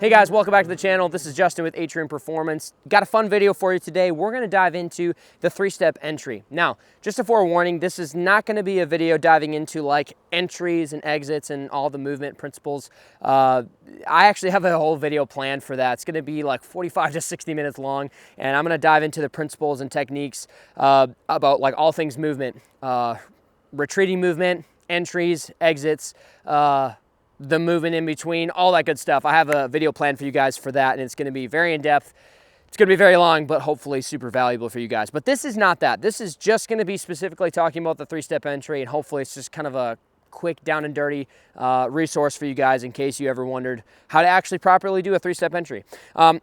Hey guys, welcome back to the channel. This is Justin with Atrium Performance. Got a fun video for you today. We're gonna dive into the three-step entry. Now, just a forewarning, this is not gonna be a video diving into like entries and exits and all the movement principles. I actually have a whole video planned for that. It's gonna be like 45 to 60 minutes long, and I'm gonna dive into the principles and techniques about like all things movement, retreating movement, entries, exits, the movement in between, all that good stuff. I have a video planned for you guys for that, and it's gonna be very in-depth. It's gonna be very long, but hopefully super valuable for you guys. But this is not that. This is just gonna be specifically talking about the three-step entry, and hopefully it's just kind of a quick down and dirty resource for you guys in case you ever wondered how to actually properly do a three-step entry.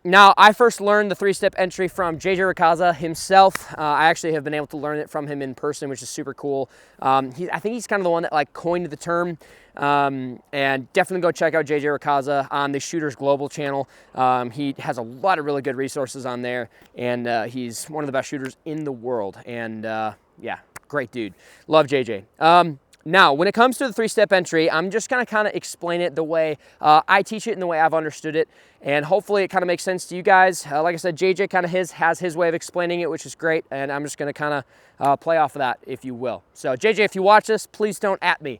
Now, I first learned the three-step entry from JJ Rakaza himself. I actually have been able to learn it from him in person, which is super cool. I think he's kind of the one that like coined the term. And definitely go check out JJ Rakaza on the Shooters Global channel. He has a lot of really good resources on there, and he's one of the best shooters in the world. And yeah, great dude. Love JJ. Now, when it comes to the three-step entry, I'm just gonna kind of explain it the way I teach it and the way I've understood it, and hopefully it kind of makes sense to you guys. Like I said, JJ kind of has his way of explaining it, which is great, and I'm just gonna kind of play off of that, if you will. So JJ, if you watch this, please don't at me.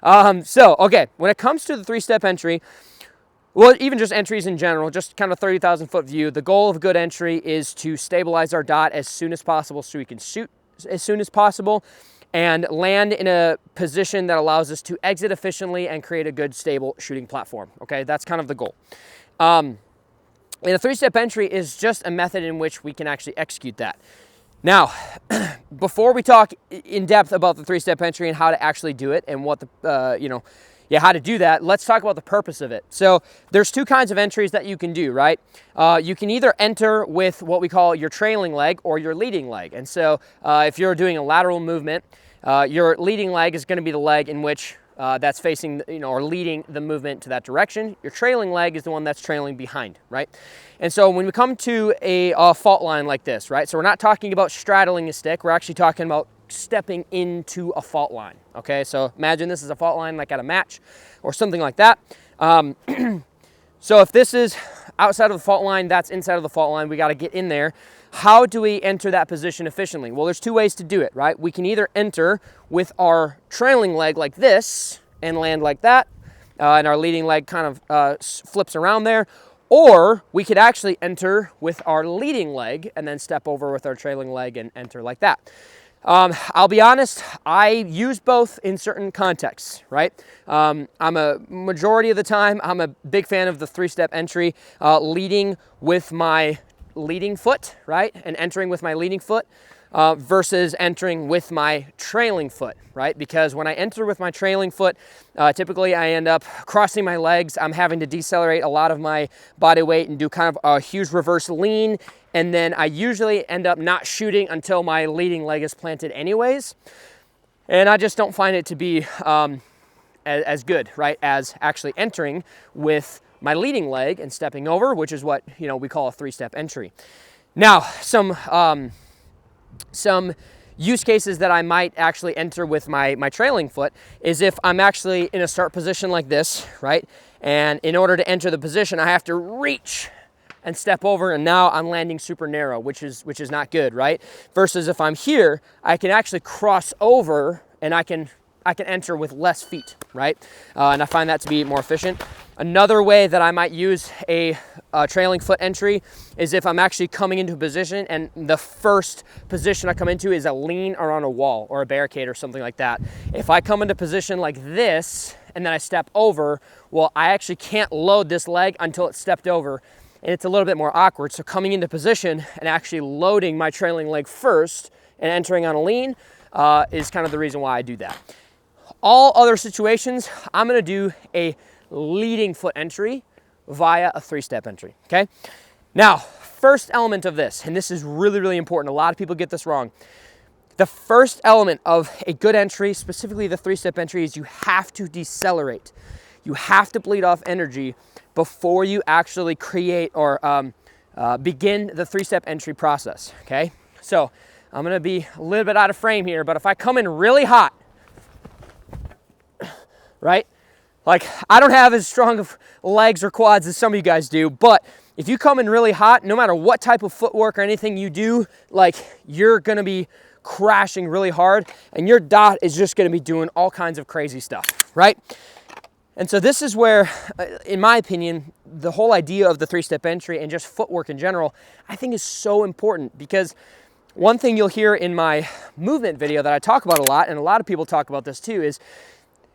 Okay, when it comes to the three-step entry, well, even just entries in general, just kind of 30,000 foot view, the goal of a good entry is to stabilize our dot as soon as possible so we can shoot as soon as possible, and land in a position that allows us to exit efficiently and create a good, stable shooting platform. Okay, that's kind of the goal. And a three-step entry is just a method in which we can actually execute that. Now, before we talk in depth about the three-step entry and how to actually do it and what the, how to do that, let's talk about the purpose of it. So there's two kinds of entries that you can do, right? You can either enter with what we call your trailing leg or your leading leg. And so if you're doing a lateral movement, your leading leg is going to be the leg in which that's facing, or leading the movement to that direction. Your trailing leg is the one that's trailing behind, right? And so when we come to a fault line like this, right? So we're not talking about straddling a stick. We're actually talking about stepping into a fault line, okay? So imagine this is a fault line like at a match or something like that. So if this is outside of the fault line, that's inside of the fault line, we got to get in there. How do we enter that position efficiently? Well, there's two ways to do it, right? We can either enter with our trailing leg like this and land like that, and our leading leg kind of flips around there, or we could actually enter with our leading leg and then step over with our trailing leg and enter like that. I'll be honest, I use both in certain contexts, right? I'm a majority of the time, I'm a big fan of the three-step entry, leading with my leading foot, right? And entering with my leading foot versus entering with my trailing foot, right? Because when I enter with my trailing foot, typically I end up crossing my legs. I'm having to decelerate a lot of my body weight and do kind of a huge reverse lean. And then I usually end up not shooting until my leading leg is planted anyways. And I just don't find it to be as good, right? As actually entering with my leading leg and stepping over, which is what we call a three-step entry. Now, some use cases that I might actually enter with my trailing foot is if I'm actually in a start position like this, right? And in order to enter the position, I have to reach and step over, and now I'm landing super narrow, which is not good, right? Versus if I'm here, I can actually cross over and I can enter with less feet, right? And I find that to be more efficient. Another way that I might use a trailing foot entry is if I'm actually coming into a position and the first position I come into is a lean around a wall or a barricade or something like that. If I come into position like this and then I step over, well, I actually can't load this leg until it's stepped over, and it's a little bit more awkward. So coming into position and actually loading my trailing leg first and entering on a lean is kind of the reason why I do that. All other situations, I'm gonna do a leading foot entry via a three-step entry, okay? Now, first element of this, and this is really, really important. A lot of people get this wrong. The first element of a good entry, specifically the three-step entry, is you have to decelerate. You have to bleed off energy before you actually create or begin the three-step entry process, okay? So I'm gonna be a little bit out of frame here, but if I come in really hot, right? Like, I don't have as strong of legs or quads as some of you guys do, but if you come in really hot, no matter what type of footwork or anything you do, like, you're gonna be crashing really hard, and your dot is just gonna be doing all kinds of crazy stuff, right? And so this is where, in my opinion, the whole idea of the three-step entry and just footwork in general, I think is so important, because one thing you'll hear in my movement video that I talk about a lot, and a lot of people talk about this too, is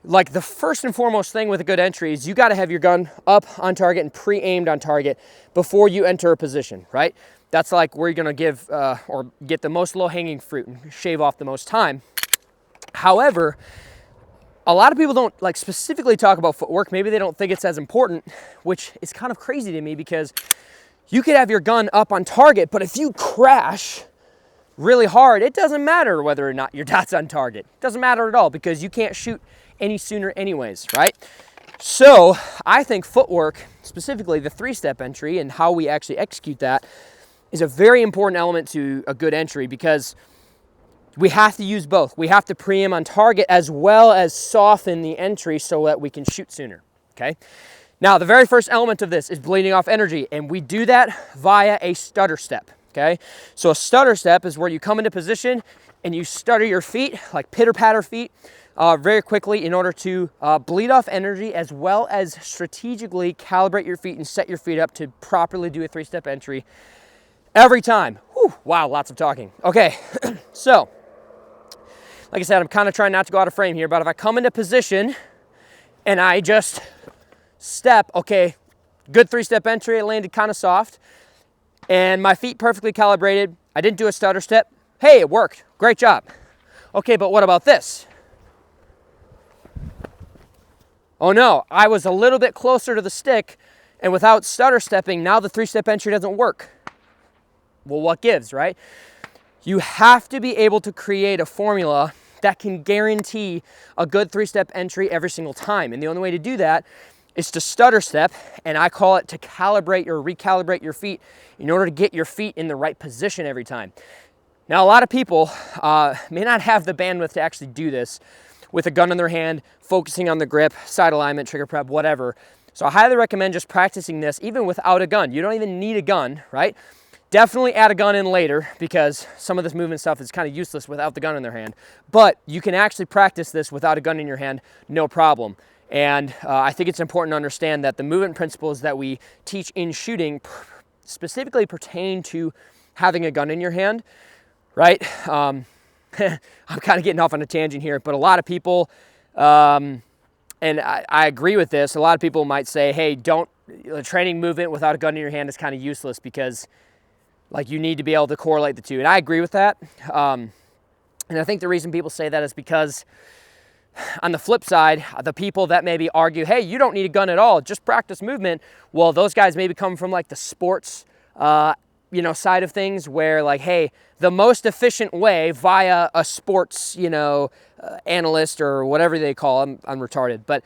like the first and foremost thing with a good entry is you got to have your gun up on target and pre-aimed on target before you enter a position, right? That's like where you're going to give or get the most low-hanging fruit and shave off the most time. However, a lot of people don't like specifically talk about footwork. Maybe they don't think it's as important, which is kind of crazy to me, because you could have your gun up on target, but if you crash really hard, it doesn't matter whether or not your dot's on target. It doesn't matter at all, because you can't shoot any sooner anyways, right? So I think footwork, specifically the three-step entry and how we actually execute that, is a very important element to a good entry, because we have to use both. We have to pre-aim on target as well as soften the entry so that we can shoot sooner, okay? Now, the very first element of this is bleeding off energy, and we do that via a stutter step, okay? So a stutter step is where you come into position and you stutter your feet, like pitter-patter feet, very quickly in order to bleed off energy, as well as strategically calibrate your feet and set your feet up to properly do a three-step entry every time. Whew, wow, lots of talking. Okay, so like I said, I'm kind of trying not to go out of frame here, but if I come into position and I just step, okay, good three-step entry, it landed kind of soft, and my feet perfectly calibrated, I didn't do a stutter step, hey, it worked, great job. Okay, but what about this? Oh no, I was a little bit closer to the stick, and without stutter stepping, now the three-step entry doesn't work. Well, what gives, right? You have to be able to create a formula that can guarantee a good three-step entry every single time. And the only way to do that is to stutter step, and I call it to calibrate or recalibrate your feet in order to get your feet in the right position every time. Now, a lot of people may not have the bandwidth to actually do this with a gun in their hand, focusing on the grip, side alignment, trigger prep, whatever. So I highly recommend just practicing this even without a gun. You don't even need a gun, right? Definitely add a gun in later, because some of this movement stuff is kind of useless without the gun in their hand. But you can actually practice this without a gun in your hand, no problem. And I think it's important to understand that the movement principles that we teach in shooting specifically pertain to having a gun in your hand, right? I'm kind of getting off on a tangent here, but a lot of people, and I agree with this, a lot of people might say, hey, training movement without a gun in your hand is kind of useless, because like you need to be able to correlate the two. And I agree with that. And I think the reason people say that is because on the flip side, the people that maybe argue, hey, you don't need a gun at all, just practice movement. Well, those guys maybe come from like the sports, side of things, where like, hey, the most efficient way via a sports, analyst or whatever they call them, I'm retarded, but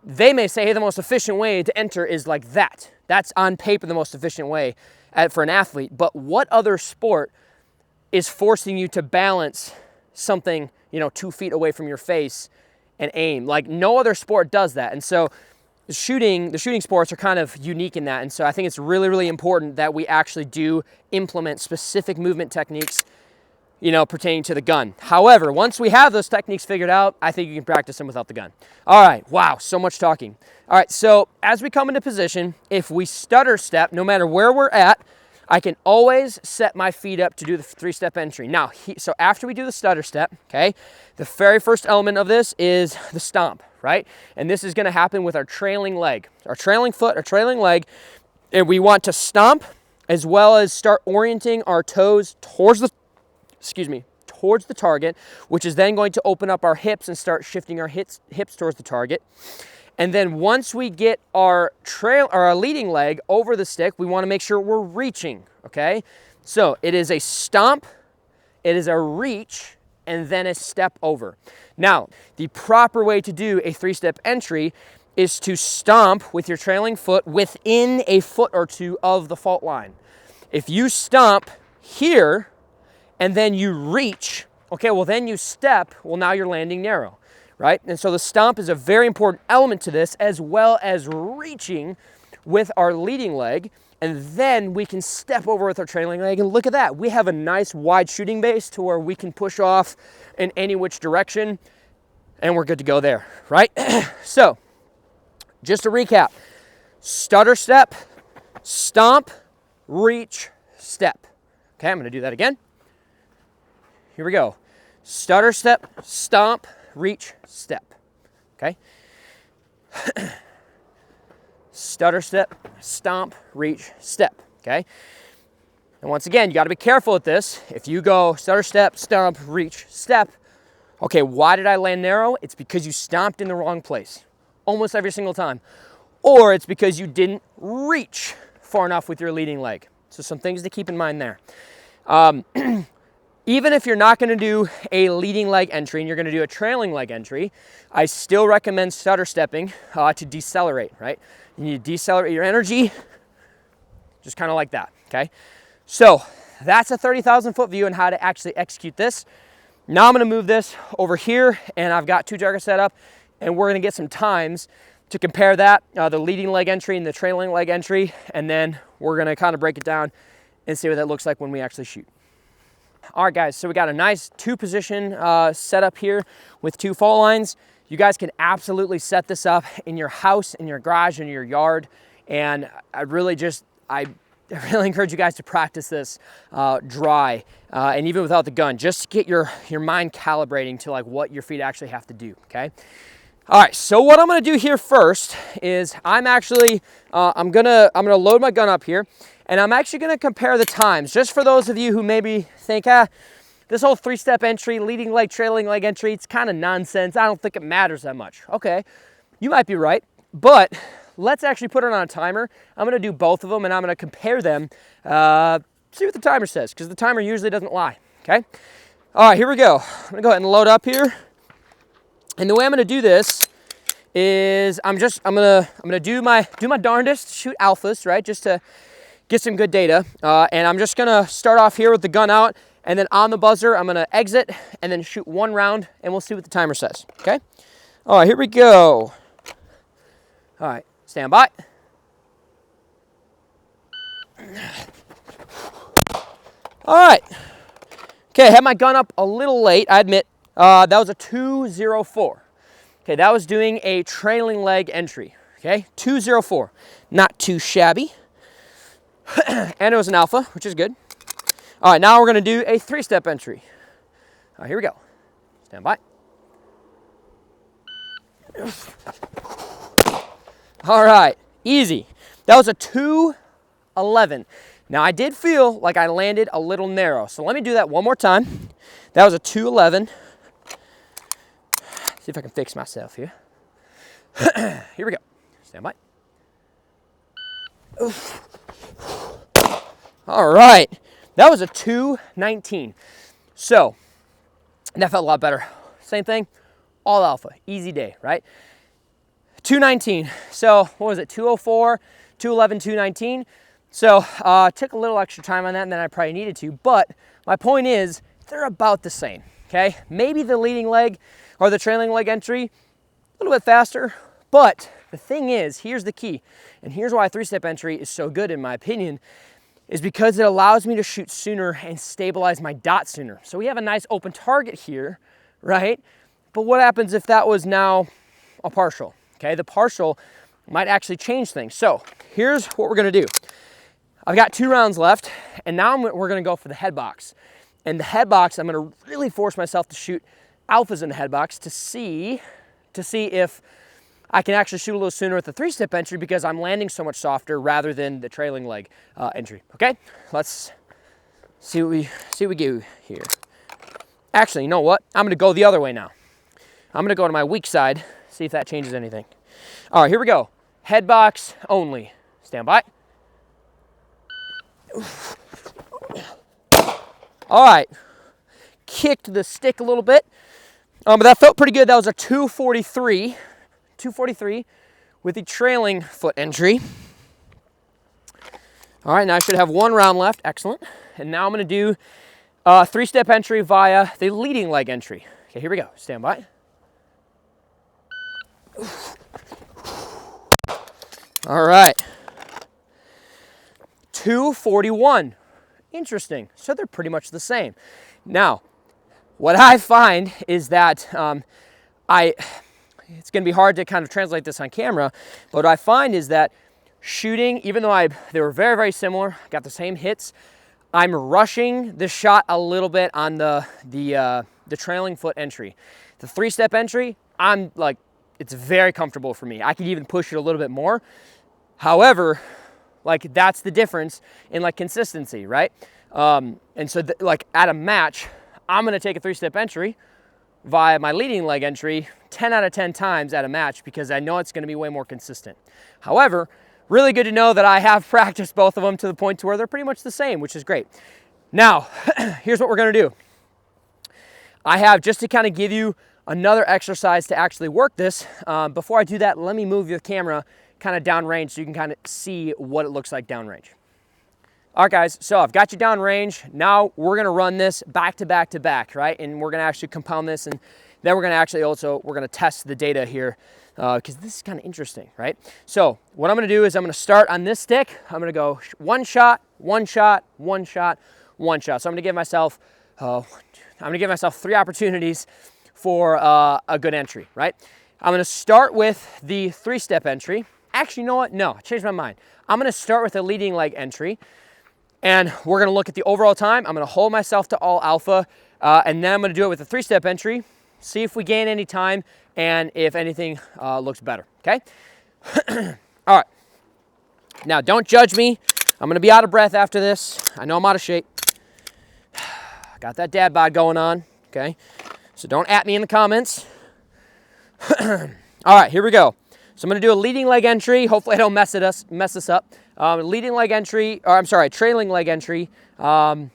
they may say, hey, the most efficient way to enter is like that. That's on paper the most efficient way for an athlete. But what other sport is forcing you to balance something, 2 feet away from your face and aim? Like, no other sport does that. And so the shooting sports are kind of unique in that. And so I think it's really, really important that we actually do implement specific movement techniques, pertaining to the gun. However, once we have those techniques figured out, I think you can practice them without the gun. All right, wow, so much talking. All right, so as we come into position, if we stutter step, no matter where we're at, I can always set my feet up to do the three-step entry. Now, so after we do the stutter step, okay, the very first element of this is the stomp, right? And this is gonna happen with our trailing leg, our trailing foot, our trailing leg, and we want to stomp as well as start orienting our toes towards the target, which is then going to open up our hips and start shifting our hips towards the target. And then once we get our leading leg over the stick, we want to make sure we're reaching, okay? So it is a stomp, it is a reach, and then a step over. Now, the proper way to do a three-step entry is to stomp with your trailing foot within a foot or two of the fault line. If you stomp here and then you reach, okay, well then you step, well now you're landing narrow, right? And so the stomp is a very important element to this, as well as reaching with our leading leg, and then we can step over with our trailing leg, and look at that. We have a nice wide shooting base to where we can push off in any which direction, and we're good to go there, right? So, just to recap, stutter step, stomp, reach, step. Okay, I'm gonna do that again. Here we go. Stutter step, stomp, reach, step. Okay? Stutter step, stomp, reach, step. Okay? And once again, you gotta be careful with this. If you go stutter step, stomp, reach, step, okay, why did I land narrow? It's because you stomped in the wrong place almost every single time. Or it's because you didn't reach far enough with your leading leg. So some things to keep in mind there. Even if you're not gonna do a leading leg entry and you're gonna do a trailing leg entry, I still recommend stutter stepping to decelerate, right? You need to decelerate your energy, just kind of like that, okay? So that's a 30,000 foot view on how to actually execute this. Now I'm gonna move this over here, and I've got two joggers set up, and we're gonna get some times to compare that, the leading leg entry and the trailing leg entry, and then we're gonna kind of break it down and see what that looks like when we actually shoot. All right, guys, so we got a nice two-position setup here with two fault lines. You guys can absolutely set this up in your house, in your garage, in your yard, and I really encourage you guys to practice this dry and even without the gun, just to get your mind calibrating to like what your feet actually have to do, okay? All right, so what I'm gonna do here first is I'm gonna load my gun up here, and I'm actually gonna compare the times, just for those of you who maybe think, this whole three-step entry, leading leg, trailing leg entry, it's kind of nonsense. I don't think it matters that much. Okay, you might be right, but let's actually put it on a timer. I'm gonna do both of them, and I'm gonna compare them, see what the timer says, because the timer usually doesn't lie, okay? All right, here we go. I'm gonna go ahead and load up here. And the way I'm gonna do this is I'm gonna do my darndest, shoot alphas, right? Just to get some good data. And I'm just gonna start off here with the gun out, and then on the buzzer, I'm gonna exit and then shoot one round, and we'll see what the timer says, okay? All right, here we go. All right, stand by. All right. Okay, I had my gun up a little late, I admit. That was a 204. Okay, that was doing a trailing leg entry. Okay, 204. Not too shabby. And it was an alpha, which is good. All right, now we're gonna do a three-step entry. All right, here we go. Stand by. All right, easy. That was a 211. Now I did feel like I landed a little narrow, so let me do that one more time. That was a 211. See if I can fix myself here. Here we go. Stand by. Oof. All right. That was a 219. So that felt a lot better. Same thing, all alpha, easy day, right? 219. So what was it? 204, 211, 219. So took a little extra time on that than I probably needed to, but my point is they're about the same, okay? Maybe the leading leg or the trailing leg entry a little bit faster, but the thing is, here's the key, and here's why three-step entry is so good in my opinion, is because it allows me to shoot sooner and stabilize my dot sooner. So we have a nice open target here, right? But what happens if that was now a partial, okay? The partial might actually change things. So here's what we're gonna do. I've got 2 rounds left, and now we're gonna go for the head box. And the head box, I'm gonna really force myself to shoot alphas in the head box to see if I can actually shoot a little sooner with the three-step entry because I'm landing so much softer rather than the trailing leg entry, okay? Let's see what we do here. Actually, you know what? I'm gonna go the other way now. I'm gonna go to my weak side, see if that changes anything. All right, here we go. Head box only. Stand by. All right, kicked the stick a little bit, but that felt pretty good. That was a 243, with the trailing foot entry. All right, now I should have 1 round left. Excellent. And now I'm going to do a 3-step entry via the leading leg entry. Okay, here we go. Stand by. All right. 241. Interesting. So they're pretty much the same. Now, what I find is that it's going to be hard to kind of translate this on camera, but what I find is that shooting, even though they were very, very similar, got the same hits, I'm rushing the shot a little bit on the trailing foot entry. The 3-step entry, I'm like, it's very comfortable for me. I could even push it a little bit more. However, like that's the difference in like consistency, right? And so like at a match, I'm gonna take a 3-step entry via my leading leg entry 10 out of 10 times at a match because I know it's gonna be way more consistent. However, really good to know that I have practiced both of them to the point to where they're pretty much the same, which is great. Now, here's what we're gonna do. I have, just to kind of give you another exercise to actually work this, before I do that, let me move the camera kind of downrange so you can kind of see what it looks like downrange. All right, guys, so I've got you downrange. Now we're gonna run this back to back to back, right? And we're gonna actually compound this, and then we're gonna actually we're gonna test the data here because this is kind of interesting, right? So what I'm gonna do is I'm gonna start on this stick. I'm gonna go 1 shot, 1 shot, 1 shot, 1 shot. So I'm gonna give myself 3 opportunities for a good entry, right? I'm gonna start with the 3-step entry. Actually, you know what? No, I changed my mind. I'm gonna start with a leading leg entry, and we're gonna look at the overall time. I'm gonna hold myself to all alpha, and then I'm gonna do it with a 3-step entry, see if we gain any time, and if anything looks better, okay? All right, now don't judge me. I'm gonna be out of breath after this. I know I'm out of shape. Got that dad bod going on, okay? So don't at me in the comments. All right, here we go. So I'm gonna do a leading leg entry. Hopefully I don't mess this up. Leading leg entry, or I'm sorry, trailing leg entry on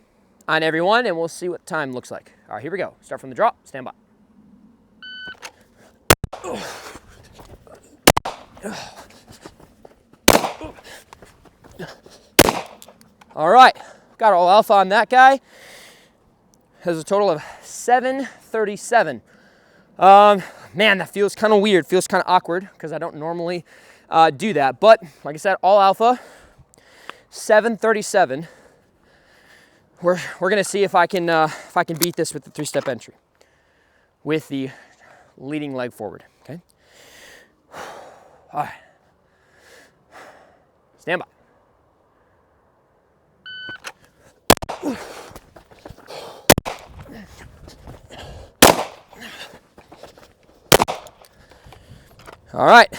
everyone, and we'll see what time looks like. All right, here we go. Start from the drop, stand by. All right, got all alpha on that guy. Has a total of 737. Man, that feels kind of weird, feels kind of awkward because I don't normally do that. But like I said, all alpha, 737. We're gonna see if I can beat this with the 3-step entry, with the leading leg forward. Okay. All right. Stand by. All right,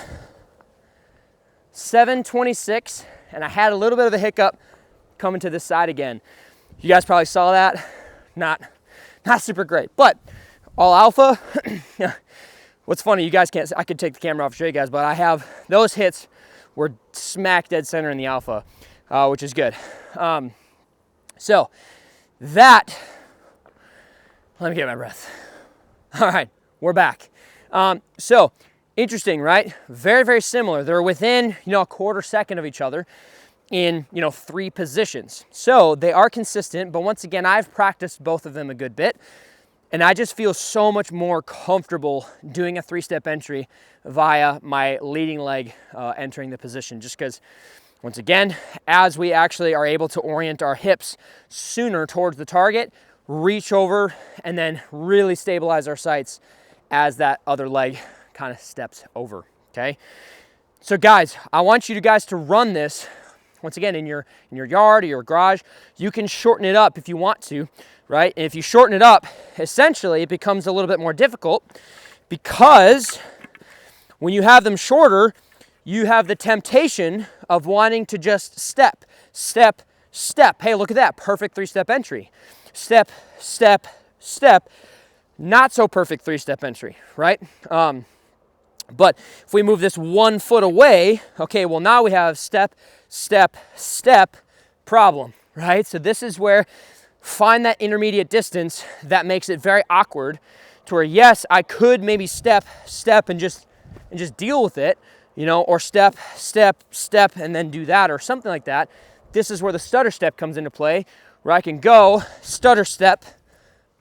726, and I had a little bit of a hiccup coming to this side again. You guys probably saw that. Not super great, but all alpha. What's funny, you guys can't see, I could take the camera off and show you guys, but I have, those hits were smack dead center in the alpha, which is good. So that, let me get my breath. All right, we're back. So interesting, right? Very, very similar. They're within, a quarter second of each other in, 3 positions. So they are consistent, but once again, I've practiced both of them a good bit, and I just feel so much more comfortable doing a 3-step entry via my leading leg entering the position, just because, once again, as we actually are able to orient our hips sooner towards the target, reach over, and then really stabilize our sights as that other leg kind of steps over, okay? So guys, I want you guys to run this, once again, in your yard or your garage. You can shorten it up if you want to, right? And if you shorten it up, essentially it becomes a little bit more difficult because when you have them shorter, you have the temptation of wanting to just step, step, step. Hey, look at that, perfect 3-step entry. Step, step, step. Not so perfect 3-step entry, right? But if we move this 1 foot away, okay, well now we have step, step, step problem, right? So this is where find that intermediate distance that makes it very awkward to where, yes, I could maybe step, step, and just deal with it, you know, or step, step, step, and then do that or something like that. This is where the stutter step comes into play, where I can go, stutter step,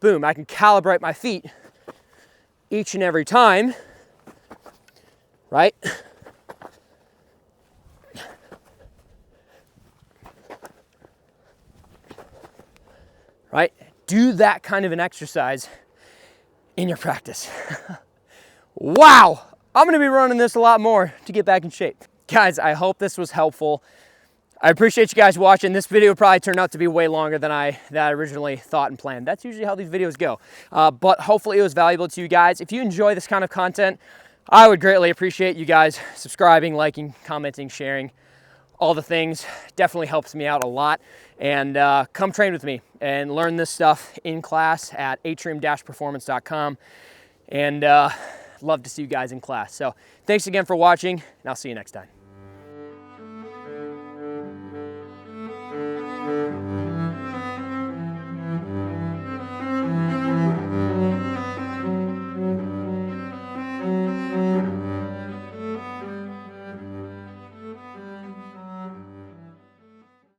boom, I can calibrate my feet each and every time, right? Right? Do that kind of an exercise in your practice. Wow, I'm gonna be running this a lot more to get back in shape. Guys, I hope this was helpful. I appreciate you guys watching. This video probably turned out to be way longer than I originally thought and planned. That's usually how these videos go. But hopefully it was valuable to you guys. If you enjoy this kind of content, I would greatly appreciate you guys subscribing, liking, commenting, sharing, all the things. Definitely helps me out a lot. And come train with me and learn this stuff in class at atrium-performance.com. And love to see you guys in class. So thanks again for watching, and I'll see you next time.